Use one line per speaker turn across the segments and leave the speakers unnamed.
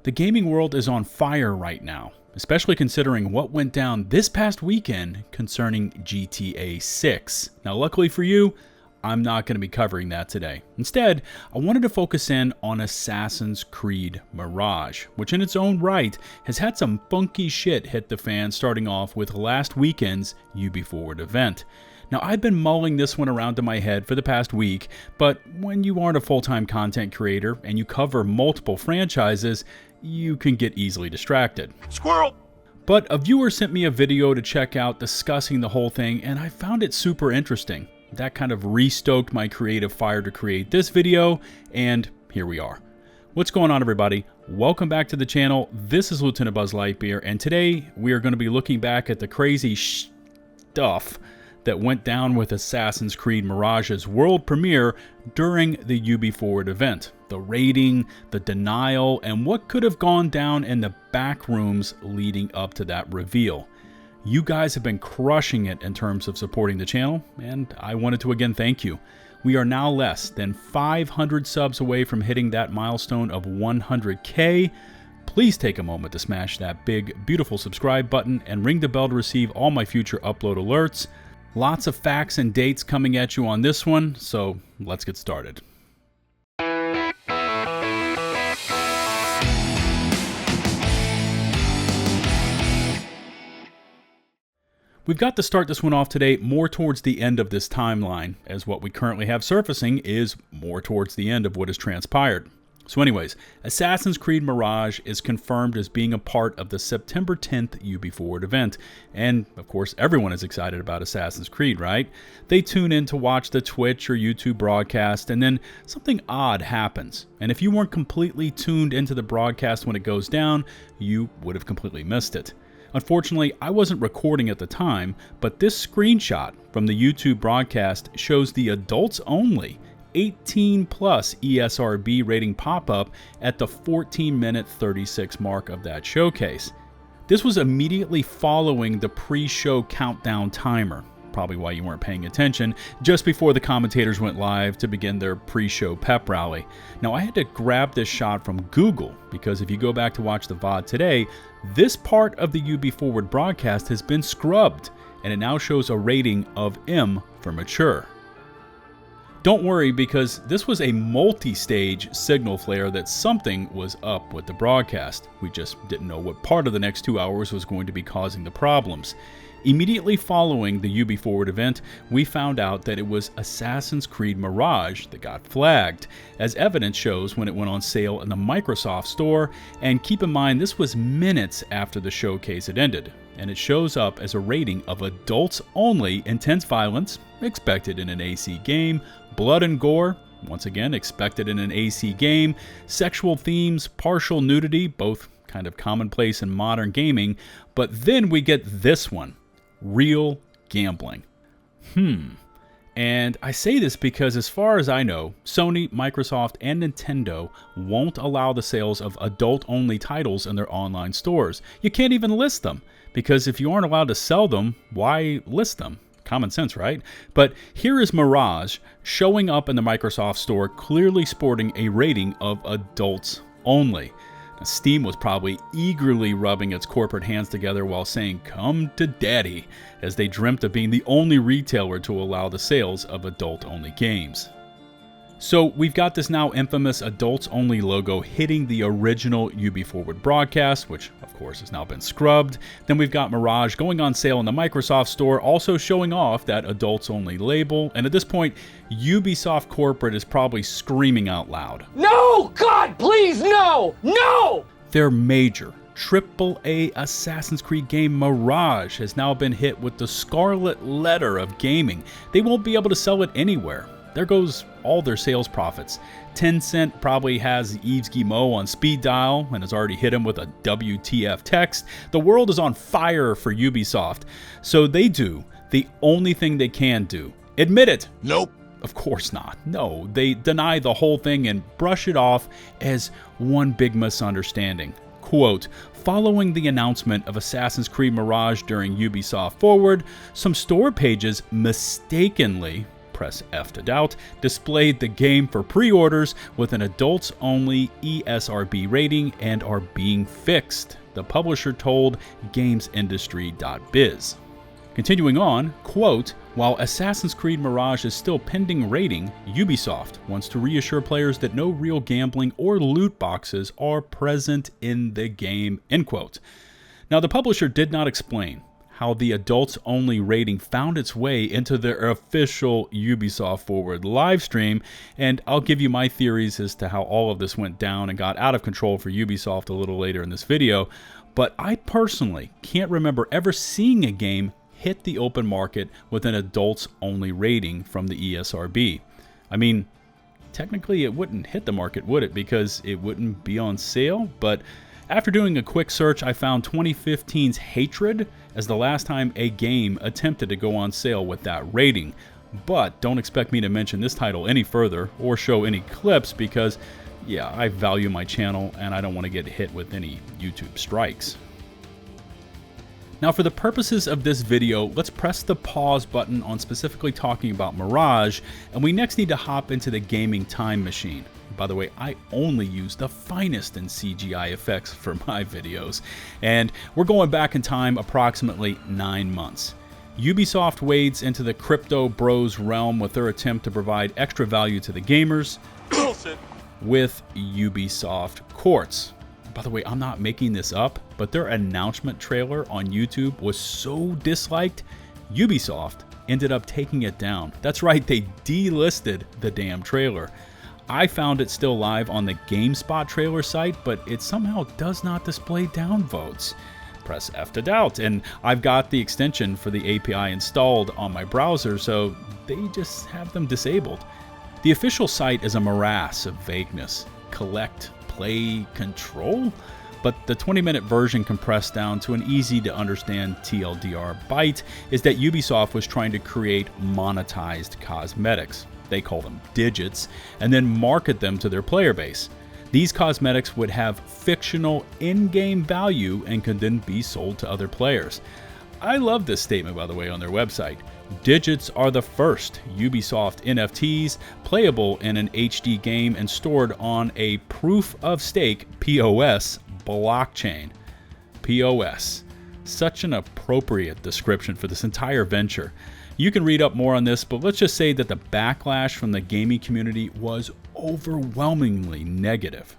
The gaming world is on fire right now, especially considering what went down this past weekend concerning GTA 6. Now, luckily for you, I'm not going to be covering that today. Instead, I wanted to focus in on Assassin's Creed Mirage, which in its own right has had some funky shit hit the fan, starting off with last weekend's Ubisoft event. Now, I've been mulling this one around in my head for the past week, but when you aren't a full-time content creator and you cover multiple franchises, you can get easily distracted.
Squirrel!
But a viewer sent me a video to check out discussing the whole thing, and I found it super interesting. That kind of restoked my creative fire to create this video, and here we are. What's going on, everybody? Welcome back to the channel. This is LtBuzzLitebeer, and today we are going to be looking back at the crazy stuff that went down with Assassin's Creed Mirage's world premiere during the Ubisoft event. The rating, the denial, and what could have gone down in the back rooms leading up to that reveal. You guys have been crushing it in terms of supporting the channel, and I wanted to again thank you. We are now less than 500 subs away from hitting that milestone of 100K. Please take a moment to smash that big, beautiful subscribe button and ring the bell to receive all my future upload alerts. Lots of facts and dates coming at you on this one, so let's get started. We've got to start this one off today more towards the end of this timeline, as what we currently have surfacing is more towards the end of what has transpired. So anyways, Assassin's Creed Mirage is confirmed as being a part of the September 10th Ubisoft event. And of course, everyone is excited about Assassin's Creed, right? They tune in to watch the Twitch or YouTube broadcast, and then something odd happens. And if you weren't completely tuned into the broadcast when it goes down, you would have completely missed it. Unfortunately, I wasn't recording at the time, but this screenshot from the YouTube broadcast shows the adults only 18 plus ESRB rating pop-up at the 14-minute 36 mark of that showcase. This was immediately following the pre-show countdown timer, probably why you weren't paying attention, just before the commentators went live to begin their pre-show pep rally. Now, I had to grab this shot from Google because if you go back to watch the VOD today, this part of the Ubisoft broadcast has been scrubbed and it now shows a rating of M for mature. Don't worry, because this was a multi-stage signal flare that something was up with the broadcast. We just didn't know what part of the next 2 hours was going to be causing the problems. Immediately following the Ubisoft event, we found out that it was Assassin's Creed Mirage that got flagged, as evidence shows when it went on sale in the Microsoft store, and keep in mind this was minutes after the showcase had ended, and it shows up as a rating of adults only, intense violence, expected in an AC game, blood and gore, once again expected in an AC game, sexual themes, partial nudity, both kind of commonplace in modern gaming, but then we get this one. Real gambling. And I say this because as far as I know, Sony, Microsoft, and Nintendo won't allow the sales of adult-only titles in their online stores. You can't even list them, because if you aren't allowed to sell them, why list them? Common sense, right? But here is Mirage showing up in the Microsoft store, clearly sporting a rating of adults only. Steam was probably eagerly rubbing its corporate hands together while saying, "Come to daddy," as they dreamt of being the only retailer to allow the sales of adult-only games. So we've got this now infamous adults-only logo hitting the original Ubisoft broadcast, which of course has now been scrubbed. Then we've got Mirage going on sale in the Microsoft store, also showing off that adults-only label. And at this point, Ubisoft corporate is probably screaming out loud,
"No! God, please, no! No!"
Their major AAA Assassin's Creed game Mirage has now been hit with the scarlet letter of gaming. They won't be able to sell it anywhere. There goes all their sales profits. Tencent probably has Yves Guillemot on speed dial and has already hit him with a WTF text. The world is on fire for Ubisoft. So they do the only thing they can do. Admit it.
Nope.
Of course not. No, they deny the whole thing and brush it off as one big misunderstanding. Quote, following the announcement of Assassin's Creed Mirage during Ubisoft Forward, some store pages mistakenly press F to doubt, displayed the game for pre-orders with an adults-only ESRB rating and are being fixed, the publisher told GamesIndustry.biz. Continuing on, quote, while Assassin's Creed Mirage is still pending rating, Ubisoft wants to reassure players that no real gambling or loot boxes are present in the game, end quote. Now, the publisher did not explain how the adults-only rating found its way into their official Ubisoft Forward livestream, and I'll give you my theories as to how all of this went down and got out of control for Ubisoft a little later in this video, but I personally can't remember ever seeing a game hit the open market with an adults-only rating from the ESRB. I mean, technically it wouldn't hit the market, would it? Because it wouldn't be on sale, but after doing a quick search, I found 2015's Hatred as the last time a game attempted to go on sale with that rating. But don't expect me to mention this title any further or show any clips because, yeah, I value my channel and I don't want to get hit with any YouTube strikes. Now, for the purposes of this video, let's press the pause button on specifically talking about Mirage, and we next need to hop into the gaming time machine. By the way, I only use the finest in CGI effects for my videos, and we're going back in time approximately 9 months. Ubisoft wades into the crypto bros realm with their attempt to provide extra value to the gamers with Ubisoft Quartz. By the way, I'm not making this up, but their announcement trailer on YouTube was so disliked, Ubisoft ended up taking it down. That's right, they delisted the damn trailer. I found it still live on the GameSpot trailer site, but it somehow does not display downvotes. Press F to doubt, and I've got the extension for the API installed on my browser, so they just have them disabled. The official site is a morass of vagueness. Collect, play, control? But the 20-minute version compressed down to an easy-to-understand TLDR byte is that Ubisoft was trying to create monetized cosmetics. They call them digits, and then market them to their player base. These cosmetics would have fictional in-game value and could then be sold to other players. I love this statement, by the way, on their website. Digits are the first Ubisoft NFTs playable in an HD game and stored on a proof-of-stake POS blockchain. POS. Such an appropriate description for this entire venture. You can read up more on this, but let's just say that the backlash from the gaming community was overwhelmingly negative.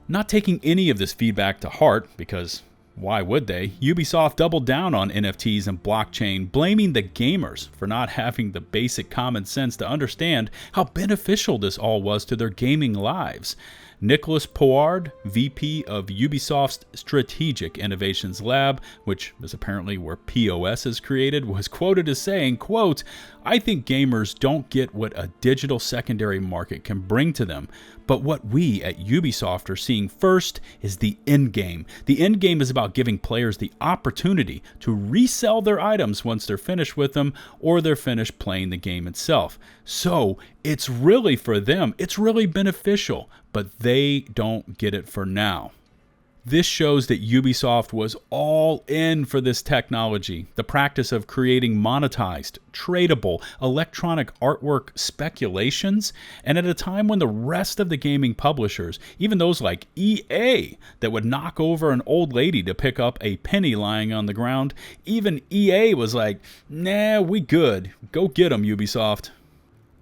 Not taking any of this feedback to heart, because why would they? Ubisoft doubled down on NFTs and blockchain, blaming the gamers for not having the basic common sense to understand how beneficial this all was to their gaming lives. Nicolas Poirard, VP of Ubisoft's Strategic Innovations Lab, which is apparently where POS is created, was quoted as saying, quote, I think gamers don't get what a digital secondary market can bring to them, but what we at Ubisoft are seeing first is the end game. The end game is about giving players the opportunity to resell their items once they're finished with them or they're finished playing the game itself. So it's really for them, it's really beneficial, but they don't get it for now. This shows that Ubisoft was all in for this technology, the practice of creating monetized, tradable, electronic artwork speculations, and at a time when the rest of the gaming publishers, even those like EA that would knock over an old lady to pick up a penny lying on the ground, even EA was like, nah, we good. Go get them, Ubisoft.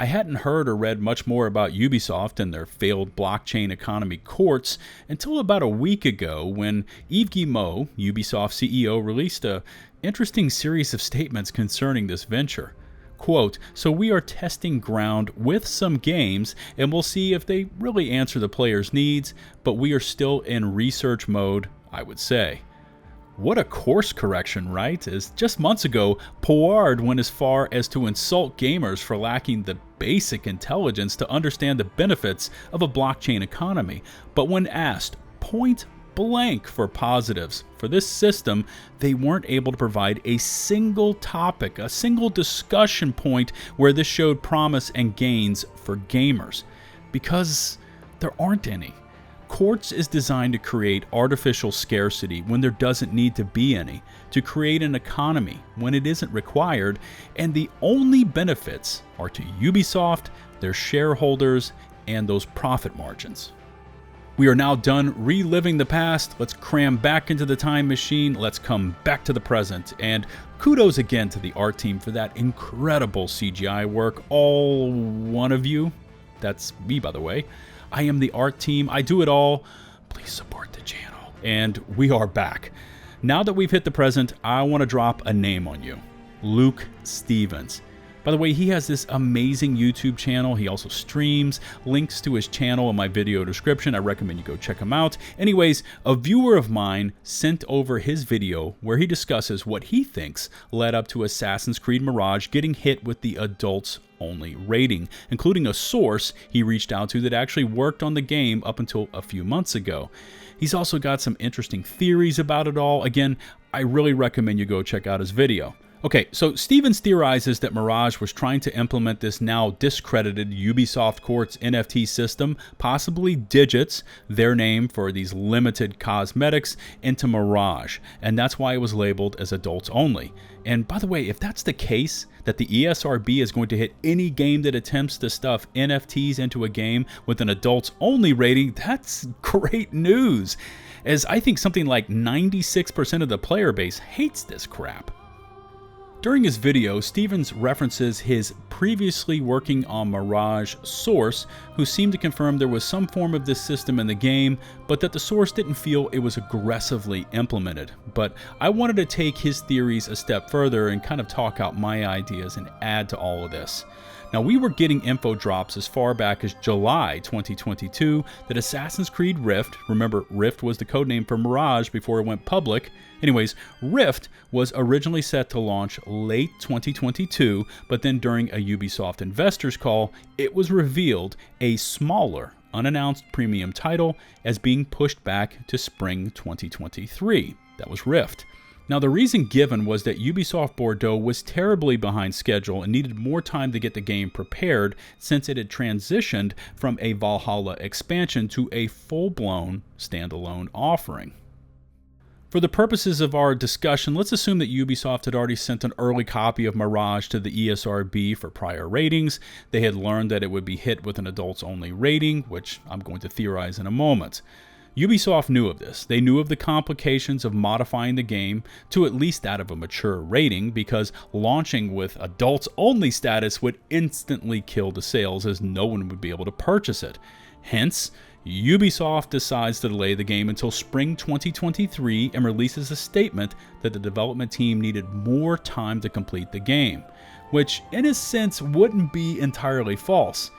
I hadn't heard or read much more about Ubisoft and their failed blockchain economy Quartz until about a week ago when Yves Guillemot, Ubisoft CEO, released an interesting series of statements concerning this venture. Quote, so we are testing ground with some games and we'll see if they really answer the players' needs, but we are still in research mode, I would say. What a course correction, right? As just months ago, Poirard went as far as to insult gamers for lacking the basic intelligence to understand the benefits of a blockchain economy. But when asked point blank for positives for this system, they weren't able to provide a single topic, a single discussion point where this showed promise and gains for gamers. Because there aren't any. Quartz is designed to create artificial scarcity when there doesn't need to be any, to create an economy when it isn't required, and the only benefits are to Ubisoft, their shareholders, and those profit margins. We are now done reliving the past. Let's cram back into the time machine. Let's come back to the present. And kudos again to the art team for that incredible CGI work. All one of you. That's me, by the way. I am the art team. I do it all. Please support the channel. And we are back. Now that we've hit the present, I want to drop a name on you. Luke Stevens. By the way, he has this amazing YouTube channel. He also streams. Links to his channel in my video description. I recommend you go check him out. Anyways, a viewer of mine sent over his video where he discusses what he thinks led up to Assassin's Creed Mirage getting hit with the adults only rating, including a source he reached out to that actually worked on the game up until a few months ago. He's also got some interesting theories about it all. Again, I really recommend you go check out his video. Okay, so Stevens theorizes that Mirage was trying to implement this now discredited Ubisoft Quartz NFT system, possibly Digits, their name for these limited cosmetics, into Mirage, and that's why it was labeled as adults only. And by the way, if that's the case, that the ESRB is going to hit any game that attempts to stuff NFTs into a game with an adults only rating, that's great news, as I think something like 96% of the player base hates this crap. During his video, Stevens references his previously working on Mirage source, who seemed to confirm there was some form of this system in the game, but that the source didn't feel it was aggressively implemented. But I wanted to take his theories a step further and kind of talk out my ideas and add to all of this. Now, we were getting info drops as far back as July 2022 that Assassin's Creed Rift, remember Rift was the codename for Mirage before it went public. Anyways, Rift was originally set to launch late 2022, but then during a Ubisoft investors call, it was revealed a smaller, unannounced premium title as being pushed back to spring 2023. That was Rift. Now, the reason given was that Ubisoft Bordeaux was terribly behind schedule and needed more time to get the game prepared since it had transitioned from a Valhalla expansion to a full-blown standalone offering. For the purposes of our discussion, let's assume that Ubisoft had already sent an early copy of Mirage to the ESRB for prior ratings. They had learned that it would be hit with an adults-only rating, which I'm going to theorize in a moment. Ubisoft knew of this. They knew of the complications of modifying the game to at least that of a mature rating, because launching with adults-only status would instantly kill the sales, as no one would be able to purchase it. Hence, Ubisoft decides to delay the game until spring 2023 and releases a statement that the development team needed more time to complete the game, which in a sense wouldn't be entirely false.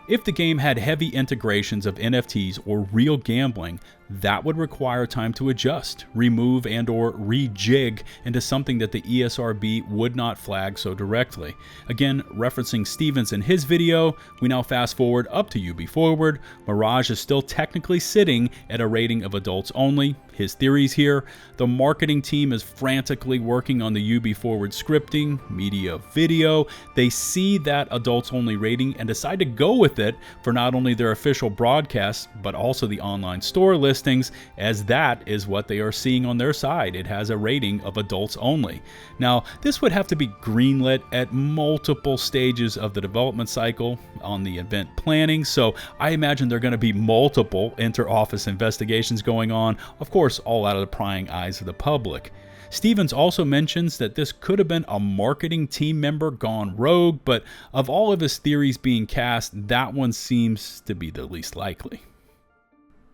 If the game had heavy integrations of NFTs or real gambling, that would require time to adjust, remove, and/or rejig into something that the ESRB would not flag so directly. Again, referencing Stevens in his video, we now fast forward up to UB Forward. Mirage is still technically sitting at a rating of adults only. His theories here: the marketing team is frantically working on the UB Forward scripting, media, video. They see that adults only rating and decide to go with it for not only their official broadcasts, but also the online store listings, as that is what they are seeing on their side. It has a rating of adults only. Now, this would have to be greenlit at multiple stages of the development cycle on the event planning, so I imagine there are going to be multiple inter-office investigations going on, of course, all out of the prying eyes of the public. Stevens also mentions that this could have been a marketing team member gone rogue, but of all of his theories being cast, that one seems to be the least likely.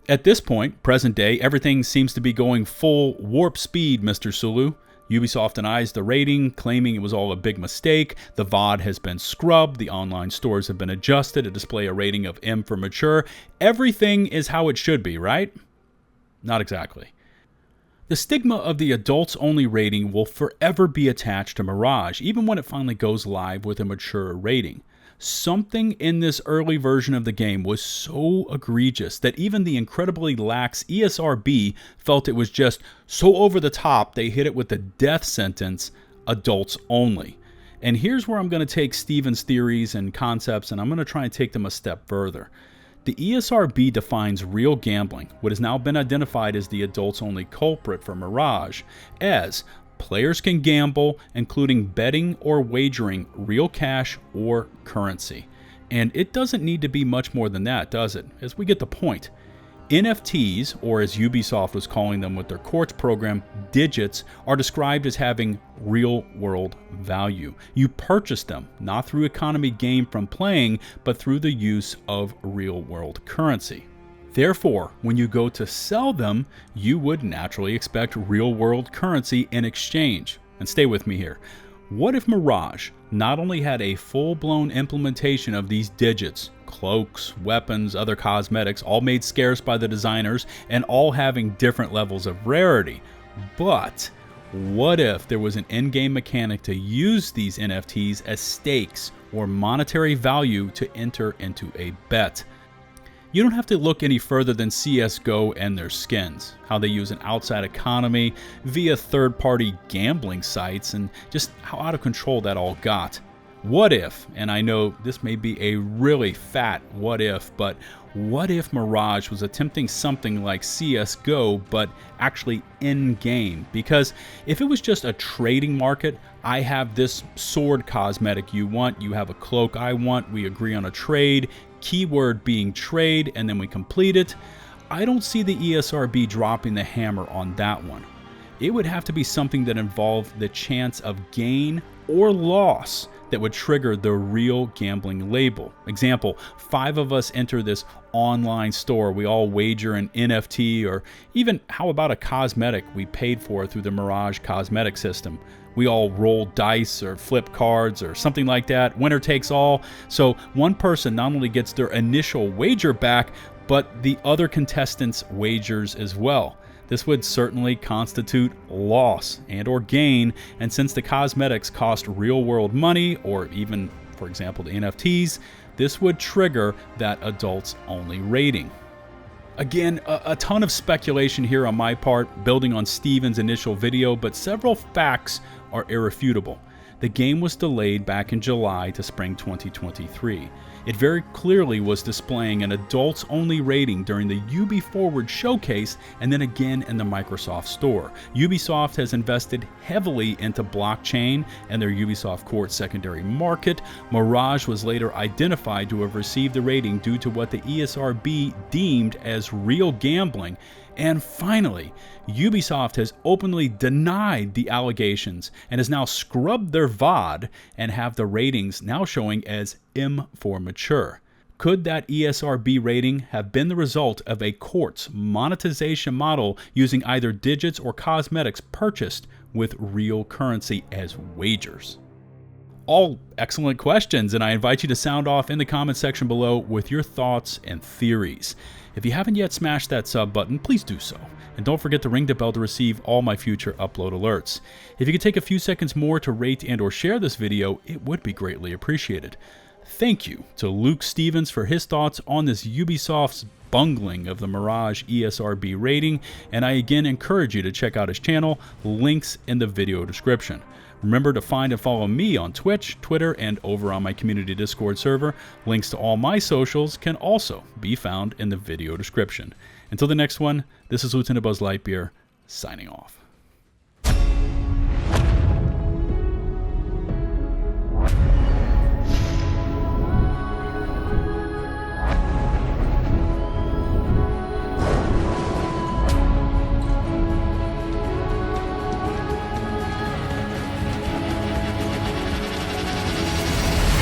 At this point, present day, everything seems to be going full warp speed, Mr. Sulu. Ubisoft denies the rating, claiming it was all a big mistake. The VOD has been scrubbed. The online stores have been adjusted to display a rating of M for mature. Everything is how it should be, right? Not exactly. The stigma of the adults-only rating will forever be attached to Mirage, even when it finally goes live with a mature rating. Something in this early version of the game was so egregious that even the incredibly lax ESRB felt it was just so over the top they hit it with the death sentence, adults only. And here's where I'm going to take Stevens' theories and concepts and I'm going to try and take them a step further. The ESRB defines real gambling, what has now been identified as the adults-only culprit for Mirage, as players can gamble, including betting or wagering real cash or currency. And it doesn't need to be much more than that, does it? As we get the point. NFTs, or as Ubisoft was calling them with their Quartz program, digits, are described as having real-world value. You purchase them, not through economy gained from playing, but through the use of real-world currency. Therefore, when you go to sell them, you would naturally expect real-world currency in exchange. And stay with me here. What if Mirage not only had a full-blown implementation of these digits, cloaks, weapons, other cosmetics, all made scarce by the designers and all having different levels of rarity, but what if there was an in-game mechanic to use these NFTs as stakes or monetary value to enter into a bet? You don't have to look any further than CSGO and their skins, how they use an outside economy via third-party gambling sites, and just how out of control that all got. What if, and I know this may be a really fat what if, but what if Mirage was attempting something like CSGO, but actually in-game? Because if it was just a trading market, I have this sword cosmetic you want, you have a cloak I want, we agree on a trade, keyword being trade, and then we complete it, I don't see the ESRB dropping the hammer on that one. It would have to be something that involved the chance of gain or loss that would trigger the real gambling label. Example, 5 of us enter this online store, we all wager an NFT, or even how about a cosmetic we paid for through the Mirage cosmetic system. We all roll dice or flip cards or something like that, winner takes all. So one person not only gets their initial wager back, but the other contestants' wagers as well. This would certainly constitute loss and or gain, and since the cosmetics cost real-world money, or even, for example, the NFTs, this would trigger that adults-only rating. Again, a ton of speculation here on my part, building on Steven's initial video, but several facts are irrefutable. The game was delayed back in July to spring 2023. It very clearly was displaying an adults-only rating during the Ubi Forward showcase and then again in the Microsoft Store. Ubisoft has invested heavily into blockchain and their Ubisoft Quartz secondary market. Mirage was later identified to have received the rating due to what the ESRB deemed as real gambling. And finally, Ubisoft has openly denied the allegations and has now scrubbed their VOD and have the ratings now showing as M for mature. Could that ESRB rating have been the result of a Quartz monetization model using either digits or cosmetics purchased with real currency as wagers? All excellent questions, and I invite you to sound off in the comment section below with your thoughts and theories. If you haven't yet smashed that sub button, please do so. And don't forget to ring the bell to receive all my future upload alerts. If you could take a few seconds more to rate and or share this video, it would be greatly appreciated. Thank you to Luke Stevens for his thoughts on this Ubisoft's bungling of the Mirage ESRB rating, and I again encourage you to check out his channel, links in the video description. Remember to find and follow me on Twitch, Twitter, and over on my community Discord server. Links to all my socials can also be found in the video description. Until the next one, this is LtBuzzLitebeer, signing off.